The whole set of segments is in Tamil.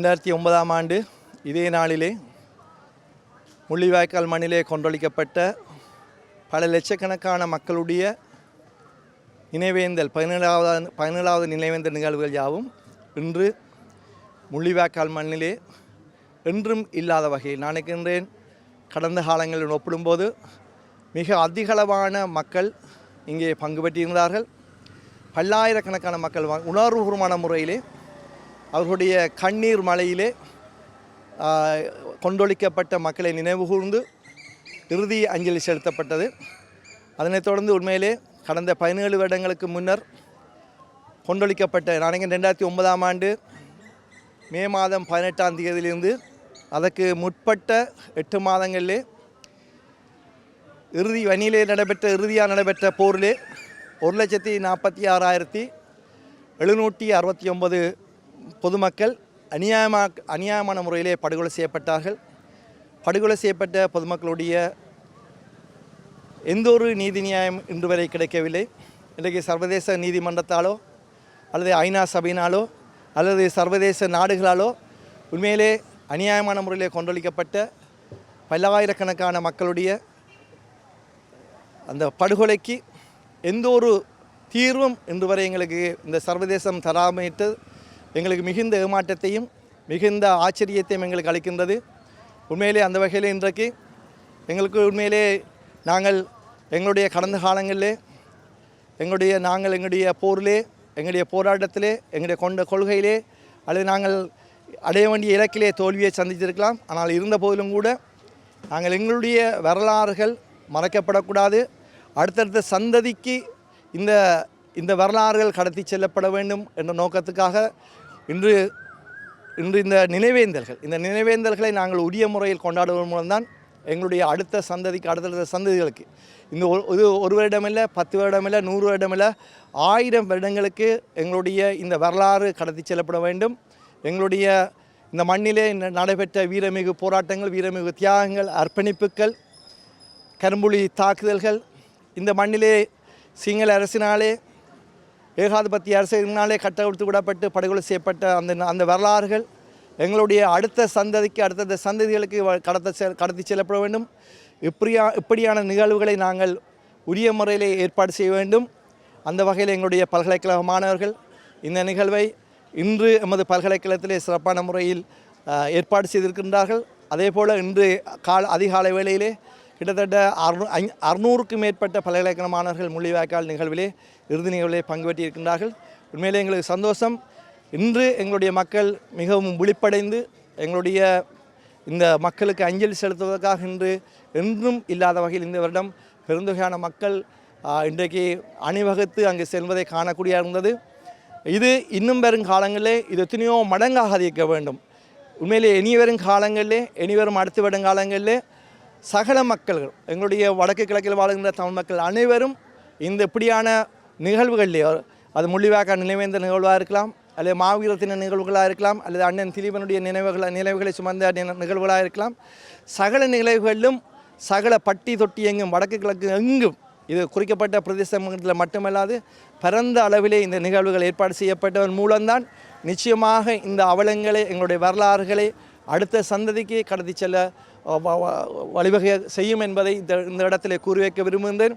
2009ஆம் ஆண்டு இதே நாளிலே முள்ளிவாய்க்கால் மண்ணிலே கொன்றொழிக்கப்பட்ட பல லட்சக்கணக்கான மக்களுடைய நினைவேந்தல் 17வது நினைவேந்தல் நிகழ்வுகள் யாவும் இன்று முள்ளிவாய்க்கால் மண்ணிலே என்றும் இல்லாத வகையில் நான் நினைக்கின்றேன். கடந்த காலங்களுடன் ஒப்பிடும்போது மிக அதிகளவான மக்கள் இங்கே பங்கு பெற்றிருந்தார்கள். பல்லாயிரக்கணக்கான மக்கள் உணர்வுபூர்வமான முறையிலே அவர்களுடைய கண்ணீர் மலையிலே கொண்டொழிக்கப்பட்ட மக்களை நினைவுகூர்ந்து இறுதி அஞ்சலி செலுத்தப்பட்டது. அதனைத் தொடர்ந்து உண்மையிலே கடந்த 17 வருடங்களுக்கு முன்னர் கொண்டொழிக்கப்பட்ட நான் 2009ஆம் ஆண்டு மே மாதம் 18ஆம் தேதியிலிருந்து அதற்கு முற்பட்ட 8 மாதங்களிலே இறுதியாக நடைபெற்ற போரிலே 1,46,769 பொதுமக்கள் அநியாயமான முறையிலே படுகொலை செய்யப்பட்டார்கள். படுகொலை செய்யப்பட்ட பொதுமக்களுடைய எந்த ஒரு நீதி நியாயம் இன்று வரை கிடைக்கவில்லை. இன்றைக்கு சர்வதேச நீதிமன்றத்தாலோ அல்லது ஐநா சபையினாலோ அல்லது சர்வதேச நாடுகளாலோ உண்மையிலே அநியாயமான முறையிலே கொண்டொழிக்கப்பட்ட பல்லாயிரக்கணக்கான மக்களுடைய அந்த படுகொலைக்கு எந்த ஒரு தீர்வும் இன்று வரை எங்களுக்கு இந்த சர்வதேசம் தராமையிட்டு எங்களுக்கு மிகுந்த ஏமாற்றத்தையும் மிகுந்த ஆச்சரியத்தையும் எங்களுக்கு அளிக்கின்றது. உண்மையிலே அந்த வகையில் இன்றைக்கு எங்களுக்கு உண்மையிலே நாங்கள் எங்களுடைய கடந்த காலங்களிலே எங்களுடைய போரிலே எங்களுடைய போராட்டத்திலே எங்களுடைய கொண்ட கொள்கையிலே அல்லது நாங்கள் அடைய வேண்டிய இலக்கிலே தோல்வியை சந்தித்திருக்கலாம். ஆனால் இருந்த போதிலும் கூட நாங்கள் எங்களுடைய வரலாறுகள் மறைக்கப்படக்கூடாது. அடுத்தடுத்த சந்ததிக்கு இந்த வரலாறுகள் கடத்தி செல்லப்பட வேண்டும் என்ற நோக்கத்துக்காக இன்று இந்த நினைவேந்தல்களை நாங்கள் உரிய முறையில் கொண்டாடுவதன் மூலம்தான் எங்களுடைய அடுத்த சந்ததிகளுக்கு இந்த ஒரு வருடமில்லை 10 வருடமில்லை 100 வருடமில்லை 1000 வருடங்களுக்கு எங்களுடைய இந்த வரலாறு கடத்தி செல்லப்பட வேண்டும். எங்களுடைய இந்த மண்ணிலே நடைபெற்ற வீரமிகு போராட்டங்கள், வீரமிகு தியாகங்கள், அர்ப்பணிப்புகள், கரும்புலி தாக்குதல்கள், இந்த மண்ணிலே சிங்கள அரசினாலே ஏகாதிபத்திய அரசினாலே கட்டவிழ்த்து விடப்பட்டு படுகொலை செய்யப்பட்ட அந்த வரலாறுகள் எங்களுடைய அடுத்த சந்ததிகளுக்கு கடத்தி செல்லப்பட வேண்டும். இப்படியான நிகழ்வுகளை நாங்கள் உரிய முறையிலே ஏற்பாடு செய்ய வேண்டும். அந்த வகையில் எங்களுடைய பல்கலைக்கழக மாணவர்கள் இந்த நிகழ்வை இன்று எமது பல்கலைக்கழகத்திலே சிறப்பான முறையில் ஏற்பாடு செய்திருக்கின்றார்கள். அதே போல் இன்று அதிகாலை வேளையிலே கிட்டத்தட்ட 600க்கும் மேற்பட்ட பல்கலைக்கழக மாணவர்கள் முள்ளிவாய்க்கால் நிகழ்விலே இறுதி நிகழ்விலே பங்கு பெற்றிருக்கின்றார்கள். உண்மையிலே எங்களுக்கு சந்தோஷம். இன்று எங்களுடைய மக்கள் மிகவும் விழிப்படைந்து எங்களுடைய இந்த மக்களுக்கு அஞ்சலி செலுத்துவதற்காக இன்று என்றும் இல்லாத வகையில் இந்த வருடம் பெருந்தொகையான மக்கள் இன்றைக்கு அணிவகுத்து அங்கு செல்வதை காணக்கூடிய இருந்தது. இது இன்னும் வரும் காலங்களிலே இது எத்தனையோ மடங்காக அதிகரிக்க வேண்டும். உண்மையிலே இனிவரும் அடுத்து வரும் காலங்களிலே சகல மக்கள்கள் எங்களுடைய வடக்கு கிழக்கில் வாழ்கின்ற தமிழ் மக்கள் அனைவரும் இந்த இப்படியான நிகழ்வுகளிலே அது முள்ளிவாய்க்கால் நினைவேந்த நிகழ்வாக இருக்கலாம், அல்லது மாவீரத்தின நிகழ்வுகளாக இருக்கலாம், அல்லது அண்ணன் திலீபனுடைய நினைவுகளை சுமந்த நிகழ்வுகளாக இருக்கலாம். சகல நிகழ்வுகளிலும் சகல பட்டி தொட்டி எங்கும் வடக்கு கிழக்கு எங்கும் இது குறிக்கப்பட்ட பிரதேசத்தில் மட்டுமல்லாது பரந்த அளவிலே இந்த நிகழ்வுகள் ஏற்பாடு செய்யப்பட்டதன் மூலம்தான் நிச்சயமாக இந்த அவலங்களை எங்களுடைய வரலாறுகளை அடுத்த சந்ததிக்கு கடத்தி செல்ல வழிவகை செய்யும் என்பதை இந்த இடத்திலே கூறி வைக்க விரும்புகின்றேன்.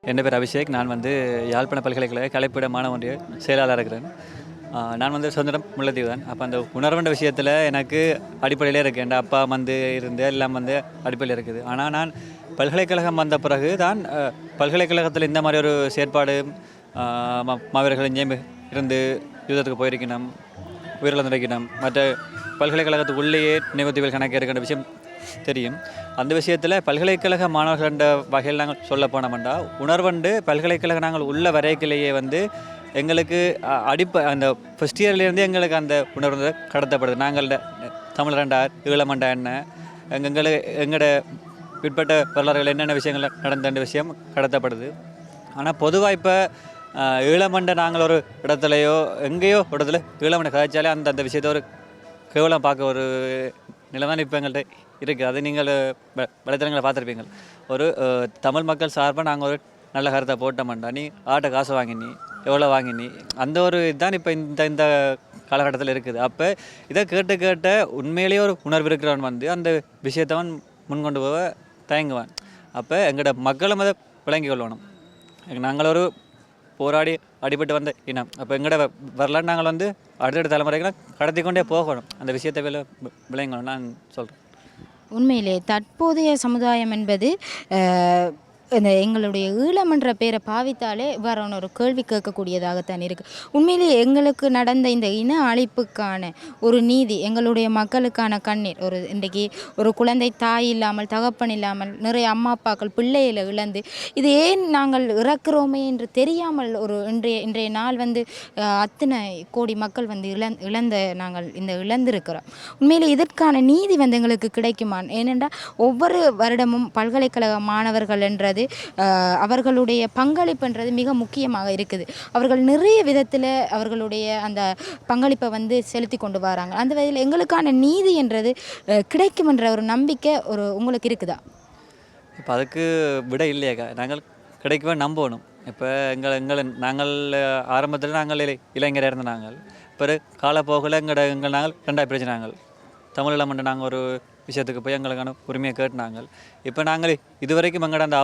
என் பேர் அபிஷேக். நான் யாழ்ப்பாண பல்கலைக்கழக கலைப்பிட மாணவ ஒன்றிய செயலாளராக இருக்கிறேன். நான் சொந்தம் முல்லைத்தீவு தான். அப்போ அந்த உணர்வுன்ற விஷயத்தில் எனக்கு அடிப்படையிலே இருக்குது. என் அப்பா இருந்து எல்லாம் அடிப்படையில் இருக்குது. ஆனால் நான் பல்கலைக்கழகம் வந்த பிறகு தான் பல்கலைக்கழகத்தில் இந்த மாதிரி ஒரு செயற்பாடு மாவீரர்கள் இங்கே இருந்து யுத்தத்துக்கு போயிருக்கணும், உயிரிழந்து வைக்கணும், மற்ற பல்கலைக்கழகத்துக்கு உள்ளேயே நினைவுத்தீவில் கணக்கு இருக்கின்ற விஷயம் தெரியும். அந்த விஷயத்தில் பல்கலைக்கழக மாணவர்கள்ன்ற வகையில் நாங்கள் சொல்ல போனோம்னா உணர்வண்டு பல்கலைக்கழக நாங்கள் உள்ள வரைக்கிலேயே எங்களுக்கு அந்த ஃபஸ்ட் இயர்லேருந்து எங்களுக்கு அந்த உணர்வு கடத்தப்படுது. நாங்கள் தமிழரண்டார் ஈழமண்டா என்ன எங்களோட பிற்பட்ட வரலாறுகள் என்னென்ன விஷயங்கள் நடந்த விஷயம் கடத்தப்படுது. ஆனால் பொதுவாக இப்போ ஈழமண்டை நாங்கள் ஒரு இடத்துலையோ எங்கேயோ இடத்துல ஈழமண்டை கதைச்சாலே அந்த விஷயத்தை ஒரு கேவலம் பார்க்க ஒரு நிலைமைதான் இப்போ எங்கள்கிட்ட இருக்குது. அது நீங்கள் வலைத்தளங்களை பார்த்துருப்பீங்க. ஒரு தமிழ் மக்கள் சார்பாக நாங்கள் ஒரு நல்ல கருத்தை போட்டோம்டா, நீ ஆட்டை காசு வாங்கினி, எவ்வளோ வாங்கினி, அந்த ஒரு இதுதான் இப்போ இந்த காலகட்டத்தில் இருக்குது. அப்போ இதை கேட்ட உண்மையிலேயே ஒரு உணர்வு இருக்கிறவன் அந்த விஷயத்தவன் முன்கொண்டு போக தயங்குவான். அப்போ எங்களோட மக்களும் அதை விளங்கி கொள்ளணும். நாங்கள் ஒரு போராடி அடிபட்டு வந்த இனம். அப்போ எங்களோட வரலாறு நாங்கள் அடுத்தடுத்த தலைமுறைகளை கடத்தி கொண்டே போகணும். அந்த விஷயத்தை விளங்கணும் நான் சொல்கிறேன். உண்மையிலே தற்போதைய சமுதாயம் என்பது இந்த எங்களுடைய ஈழமன்ற பேரை பாவித்தாலே இவ்வாறான ஒரு கேள்வி கேட்கக்கூடியதாகத்தான் இருக்குது. உண்மையிலேயே எங்களுக்கு நடந்த இந்த இன அழிப்புக்கான ஒரு நீதி, எங்களுடைய மக்களுக்கான கண்ணீர், ஒரு இன்றைக்கு ஒரு குழந்தை தாய் இல்லாமல் தகப்பன் இல்லாமல் நிறைய அம்மா அப்பாக்கள் பிள்ளைகளை இழந்து இது ஏன் நாங்கள் இறக்குறோமே என்று தெரியாமல் ஒரு இன்றைய நாள் அத்தனை கோடி மக்கள் இழந்த நாங்கள் இழந்திருக்கிறோம். உண்மையிலே இதற்கான நீதி எங்களுக்கு கிடைக்குமான்? ஏனென்றால் ஒவ்வொரு வருடமும் பல்கலைக்கழக மாணவர்கள் என்றது அவர்களுடைய பங்களிப்புன்றது மிக முக்கியமாக இருக்குது. அவர்கள் நிறைய விதத்தில் அவர்களுடைய அந்த பங்களிப்பை செலுத்தி கொண்டு வராங்க. அந்த வகையில் எங்களுக்கான நீதி என்றது கிடைக்கும் என்ற ஒரு நம்பிக்கை உங்களுக்கு இருக்குதா? இப்போ அதுக்கு விட இல்லையாக்கா, நாங்கள் கிடைக்கவே நம்பணும். இப்போ நாங்கள் ஆரம்பத்தில் நாங்கள் இளைஞராக இருந்த நாங்கள் பிறகு காலப்போக்கில் நாங்கள் ரெண்டாக பிரிச்சினாங்கள். தமிழில் மட்டும் நாங்கள் ஒரு விஷயத்துக்கு போய் எங்களுக்கான உரிமையை கேட்டினாங்க. இப்போ நாங்கள் இதுவரைக்கும் எங்கள்ட அந்த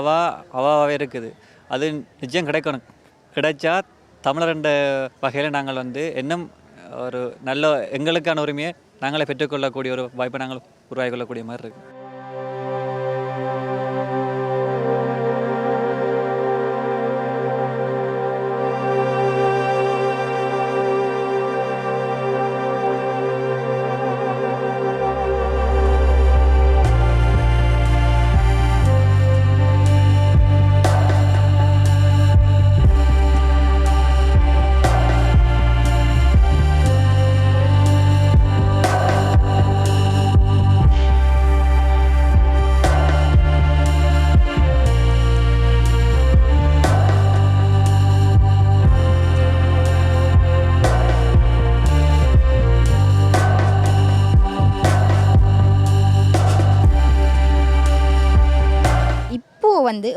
அவாவே இருக்குது. அது நிச்சயம் கிடைக்கணும். கிடைச்சா தமிழர் என்ற வகையில் நாங்கள் இன்னும் ஒரு நல்ல எங்களுக்கான உரிமையை நாங்களே பெற்றுக்கொள்ளக்கூடிய ஒரு வாய்ப்பை நாங்கள் உருவாக்கி கொள்ளக்கூடிய மாதிரி இருக்குது.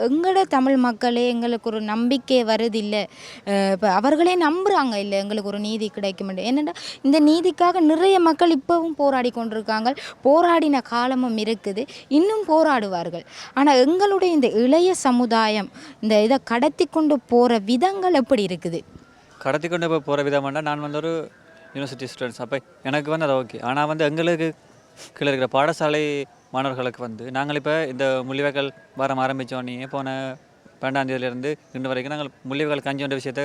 எங்களோட தமிழ் மக்களே எங்களுக்கு ஒரு நம்பிக்கை வருதில்லை. இப்போ அவர்களே நம்புகிறாங்க, இல்லை எங்களுக்கு ஒரு நீதி கிடைக்கும். என்னென்னா இந்த நீதிக்காக நிறைய மக்கள் இப்போவும் போராடி கொண்டிருக்காங்க. போராடின காலமும் இருக்குது, இன்னும் போராடுவார்கள். ஆனால் எங்களுடைய இந்த இளைய சமுதாயம் இதை கடத்தி கொண்டு போகிற விதங்கள் எப்படி இருக்குது? கடத்தி கொண்டு போகிற விதம்னா நான் ஒரு யூனிவர்சிட்டி ஸ்டூடெண்ட்ஸ். அப்போ எனக்கு அது ஓகே. ஆனால் எங்களுக்கு கீழே இருக்கிற பாடசாலை மாணவர்களுக்கு நாங்கள் இப்போ இந்த முள்ளிவாய்க்கால் வாரம் ஆரம்பித்தோடனே போன 12ஆம் தேதியிலேருந்து இன்று வரைக்கும் நாங்கள் முள்ளிவாய்க்கால் கஞ்சி என்ற விஷயத்தை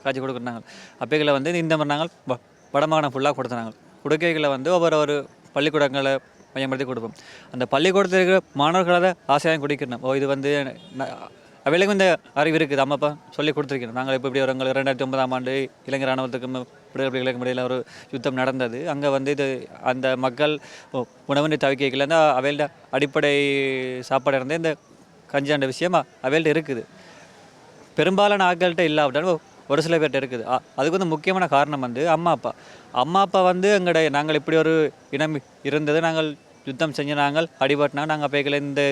காட்சி கொடுக்குறாங்க. அப்பைகளை இந்த மாதிரி நாங்கள் வடமாகாணம் ஃபுல்லாக கொடுத்தாங்க. கொடுக்கைகளை ஒவ்வொரு பள்ளிக்கூடங்களை மையப்படுத்தி கொடுப்போம். அந்த பள்ளிக்கூடத்தில் இருக்கிற மாணவர்களை ஆசையாக குடிக்கணும். இது அவைகளுக்கும் இந்த அறிவு இருக்குது, அம்மாப்பா சொல்லி கொடுத்துருக்கணும். நாங்கள் இப்போ இப்படி ஒரு 2009ஆம் ஆண்டு இளைஞர் இராணுவத்துக்கும் விடுதலைகளுக்கும் இடையில் ஒரு யுத்தம் நடந்தது. அங்கே இது அந்த மக்கள் உணவு தவிக்கைகள்லேருந்து அவையோட அடிப்படை சாப்பாடு இருந்தே இந்த கஞ்சாண்ட விஷயம் அவையோட இருக்குது. பெரும்பாலான ஆட்கள்கிட்ட இல்லாவிட்டாலும் ஒரு சில பேர்கிட்ட இருக்குது. அதுக்கு முக்கியமான காரணம் அம்மா அப்பா நாங்கள் இப்படி ஒரு இனம் இருந்தது, நாங்கள் யுத்தம் செஞ்சு நாங்கள் அடிபட்டினா நாங்கள் அப்பைகளை இந்த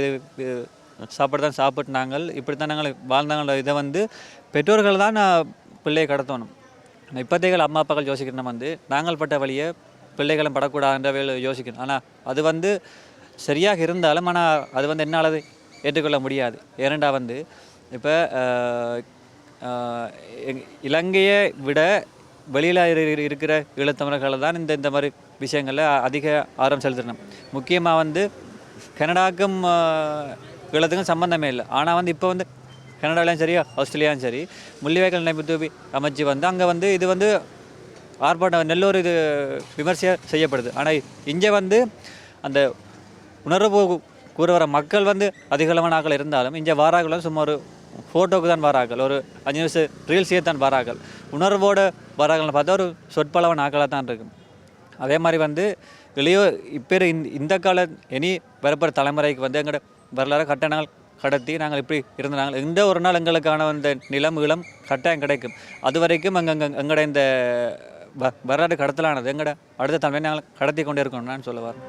சாப்பாடு தான் சாப்பிட்டு நாங்கள் இப்படி தான் நாங்கள் வாழ்ந்தாங்க. இதை பெற்றோர்கள் தான் பிள்ளையை கடத்தணும். இப்போதைகள் அம்மா அப்பாக்கள் யோசிக்கணும் நாங்கள் பட்ட வழியை பிள்ளைகளும் படக்கூடாதுன்ற யோசிக்கணும். ஆனால் அது சரியாக இருந்தாலும் ஆனால் அது என்னால் அது ஏற்றுக்கொள்ள முடியாது. ஏனெண்டா இப்போ இலங்கையை விட வெளியில் இருக்கிற ஈழத்தமிழர்களை தான் இந்த மாதிரி விஷயங்களில் அதிக ஆர்வம் செலுத்தணும். முக்கியமாக வந்து கனடாவுக்கும் ஈழத்துக்கும் சம்மந்தமே இல்லை. ஆனால் வந்து இப்போ வந்து கனடாலையும் சரி ஆஸ்திரேலியாவும் சரி முள்ளிவாய்க்கால் நினைவு தூவி அமைச்சு வந்து அங்கே வந்து இது வந்து ஆர்ப்பாட்டம் நல்ல இது விமர்சையாக செய்யப்படுது. ஆனால் இங்கே வந்து அந்த உணர்வு கூற வர மக்கள் வந்து அதிகளவான ஆக்கள் இருந்தாலும் இங்கே வாராக்கள் சும்மா ஒரு ஃபோட்டோவுக்கு தான் வாராக்கள், ஒரு 5 நிமிஷம் ரீல்ஸே தான் வாராக்கள். உணர்வோட வாராக்கள்னு பார்த்தா ஒரு சொற்பளவான ஆக்களாக தான் இருக்கும். அதே மாதிரி வந்து இப்போ இந்த கால இனி வரப்போகிற தலைமுறைக்கு வந்து எங்களோட வரலாறு கட்டணங்கள் கடத்தி நாங்கள் இப்படி இருந்த நாங்கள் இந்த ஒரு நாள் எங்களுக்கான அந்த நிலம் ஈழம் கட்டாயம் கிடைக்கும். அது வரைக்கும் எங்களோட இந்த வரலாறு கடத்தலானது எங்களோட அடுத்த தலைமுறை நாங்கள் கடத்தி கொண்டே இருக்கணும் நான் சொல்ல வரேன்.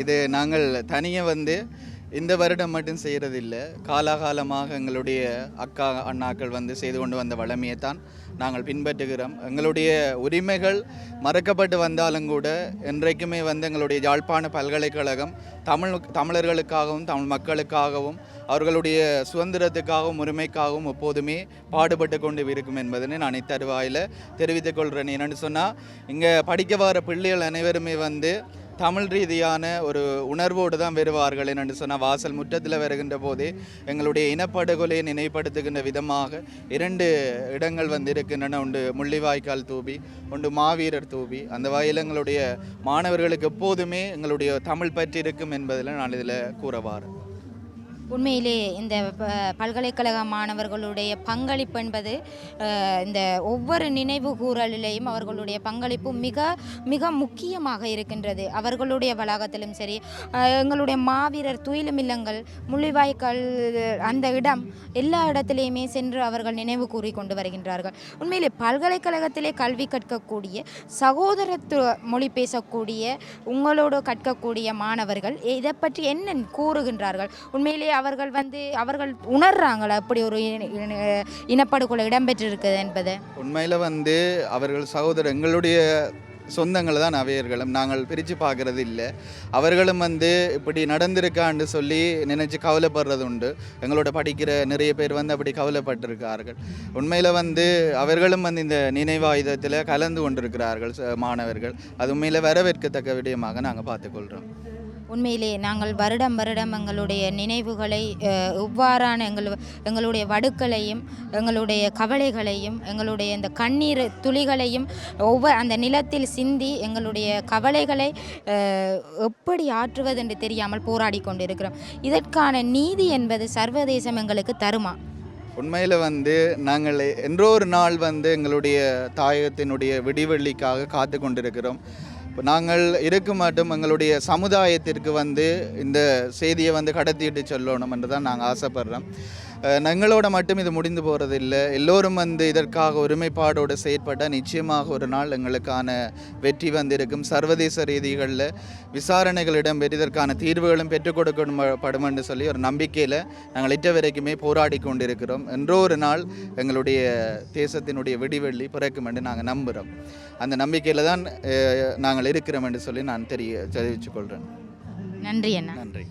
இது நாங்கள் தனியாக வந்து இந்த வருடம் மட்டும் செய்கிறதில்லை. காலாகாலமாக எங்களுடைய அக்கா அண்ணாக்கள் வந்து செய்து கொண்டு வந்த வளமையை தான் நாங்கள் பின்பற்றுகிறோம். எங்களுடைய உரிமைகள் மறக்கப்பட்டு வந்தாலும் கூட என்றைக்குமே வந்து எங்களுடைய யாழ்ப்பாண பல்கலைக்கழகம் தமிழர்களுக்காகவும் தமிழ் மக்களுக்காகவும் அவர்களுடைய சுதந்திரத்துக்காகவும் உரிமைக்காகவும் எப்போதுமே பாடுபட்டு கொண்டு இருக்கும் என்பதனை நான் இத்தருவாயில் தெரிவித்துக் கொள்கிறேன். என்னென்னு சொன்னால் இங்கே படிக்க வர பிள்ளைகள் அனைவருமே வந்து தமிழ் ரீதியான ஒரு உணர்வோடு தான் வருவார்கள். என்னென்னு சொன்னால் வாசல் முற்றத்தில் வருகின்ற போதே எங்களுடைய இனப்படுகொலையை நினைப்படுத்துகின்ற விதமாக 2 இடங்கள் வந்து இருக்கின்றன. ஒன்று முள்ளிவாய்க்கால் தூபி, ஒன்று மாவீரர் தூபி. அந்த வகையில் எங்களுடைய மாணவர்களுக்கு எப்போதுமே எங்களுடைய தமிழ் பற்றி இருக்கும் என்பதில் நான் இதில் கூறவார். உண்மையிலே இந்த பல்கலைக்கழக மாணவர்களுடைய பங்களிப்பு என்பது இந்த ஒவ்வொரு நினைவு கூறலிலேயும் அவர்களுடைய பங்களிப்பு மிக மிக முக்கியமாக இருக்கின்றது. அவர்களுடைய வளாகத்திலும் சரி, எங்களுடைய மாவீரர் துயிலும் இல்லங்கள், முள்ளிவாய்க்கால் அந்த இடம் எல்லா இடத்திலையுமே சென்று அவர்கள் நினைவு கூறி கொண்டு வருகின்றார்கள். உண்மையிலே பல்கலைக்கழகத்திலே கல்வி கற்கக்கூடிய சகோதரத்துவ மொழி பேசக்கூடிய உங்களோடு கற்கக்கூடிய மாணவர்கள் இதை பற்றி என்ன கூறுகின்றார்கள்? உண்மையிலே அவர்கள் உணர்றாங்களா அப்படி ஒரு இனப்படுகொலை இடம்பெற்றிருக்குது என்பதை? உண்மையில் வந்து அவர்கள் எங்களுடைய சொந்தங்கள் தான் அவையர்களும் நாங்கள் பிரித்து பார்க்கறது இல்லை. அவர்களும் வந்து இப்படி நடந்திருக்கான்னு சொல்லி நினைச்சு கவலைப்படுறது உண்டு. எங்களோட படிக்கிற நிறைய பேர் வந்து அப்படி கவலைப்பட்டிருக்கார்கள். உண்மையில் வந்து அவர்களும் வந்து இந்த நினைவாயுதத்தில் கலந்து கொண்டிருக்கிறார்கள் மாணவர்கள். அது உண்மையில் வரவேற்கத்தக்க விடயமாக நாங்கள் பார்த்துக்கொள்கிறோம். உண்மையிலே நாங்கள் வருடம் எங்களுடைய நினைவுகளை எவ்வாறான எங்களுடைய வடுக்களையும் எங்களுடைய கவலைகளையும் எங்களுடைய இந்த கண்ணீர் துளிகளையும் அந்த நிலத்தில் சிந்தி எங்களுடைய கவலைகளை எப்படி ஆற்றுவது என்று தெரியாமல் போராடி கொண்டிருக்கிறோம். இதற்கான நீதி என்பது சர்வதேசம் எங்களுக்கு தருமா? உண்மையில் வந்து நாங்கள் என்றோ ஒரு நாள் வந்து எங்களுடைய தாயகத்தினுடைய விடிவெள்ளிக்காக காத்து கொண்டிருக்கிறோம். நாங்கள் இருக்க மாட்டோம் எங்களுடைய சமுதாயத்திற்கு வந்து இந்த செய்தியை வந்து கடத்திட்டு சொல்லணும் என்று தான் நாங்கள் ஆசைப்படுறோம். எங்களோட மட்டும் இது முடிந்து போகிறதில்லை. எல்லோரும் வந்து இதற்காக ஒருமைப்பாடோடு செயற்பட்டால் நிச்சயமாக ஒரு நாள் எங்களுக்கான வெற்றி வந்திருக்கும். சர்வதேச ரீதிகளில் விசாரணைகள் இடம்பெற்று இதற்கான தீர்வுகளும் பெற்றுக் கொடுக்கப்படும் என்று சொல்லி ஒரு நம்பிக்கையில் நாங்கள் இட்ட வரைக்குமே போராடி கொண்டிருக்கிறோம். என்றோ ஒரு நாள் எங்களுடைய தேசத்தினுடைய விடிவெள்ளி பிறக்கும் என்று நாங்கள் நம்புகிறோம். அந்த நம்பிக்கையில் தான் நாங்கள் இருக்கிறோம் என்று சொல்லி நான் தெரிவித்துக் கொள்கிறேன். நன்றி அண்ணா. நன்றி.